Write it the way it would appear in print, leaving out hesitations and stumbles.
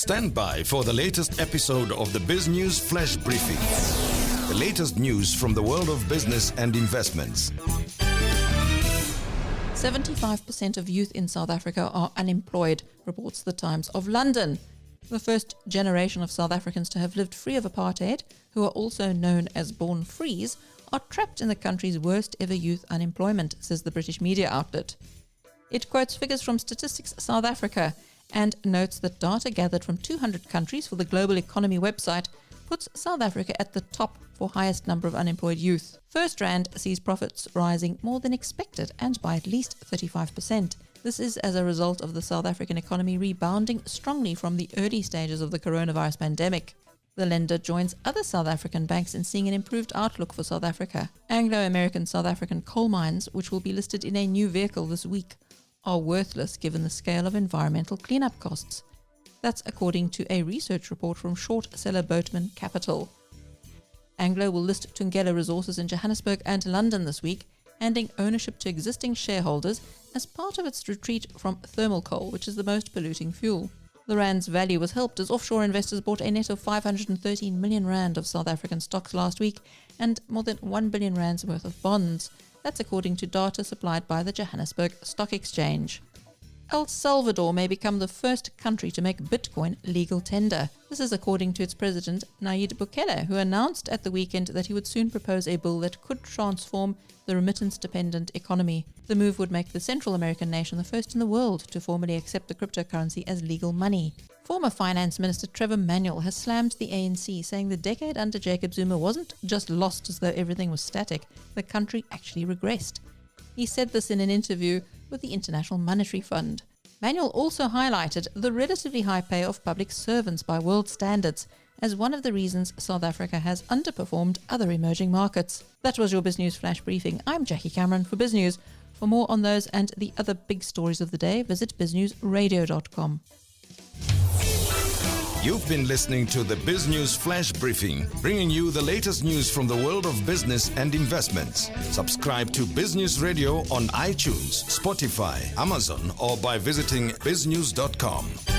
Stand by for the latest episode of the Biz News Flash Briefing. The latest news from the world of business and investments. 75% of youth in South Africa are unemployed, reports the Times of London. The first generation of South Africans to have lived free of apartheid, who are also known as born frees, are trapped in the country's worst ever youth unemployment, says the British media outlet. It quotes figures from Statistics South Africa and notes that data gathered from 200 countries for the Global Economy website puts South Africa at the top for highest number of unemployed youth. FirstRand sees profits rising more than expected and by at least 35%. This is as a result of the South African economy rebounding strongly from the early stages of the coronavirus pandemic. The lender joins other South African banks in seeing an improved outlook for South Africa. Anglo American South African coal mines, which will be listed in a new vehicle this week, are worthless given the scale of environmental cleanup costs. That's according to a research report from short seller Boatman Capital. Anglo will list Thungela resources in Johannesburg and London this week, handing ownership to existing shareholders as part of its retreat from thermal coal, which is the most polluting fuel. The rand's value was helped as offshore investors bought a net of 513 million rand of South African stocks last week and more than 1 billion rands worth of bonds. That's according to data supplied by the Johannesburg Stock Exchange. El Salvador may become the first country to make Bitcoin legal tender. This is according to its president, Nayid Bukele, who announced at the weekend that he would soon propose a bill that could transform the remittance-dependent economy. The move would make the Central American nation the first in the world to formally accept the cryptocurrency as legal money. Former Finance Minister Trevor Manuel has slammed the ANC, saying the decade under Jacob Zuma wasn't just lost as though everything was static, the country actually regressed. He said this in an interview with the International Monetary Fund. Manuel also highlighted the relatively high pay of public servants by world standards as one of the reasons South Africa has underperformed other emerging markets. That was your Biz News Flash Briefing. I'm Jackie Cameron for Biz News. For more on those and the other big stories of the day, visit biznewsradio.com. You've been listening to the Biz News Flash Briefing, bringing you the latest news from the world of business and investments. Subscribe to Biz News Radio on iTunes, Spotify, Amazon, or by visiting biznews.com.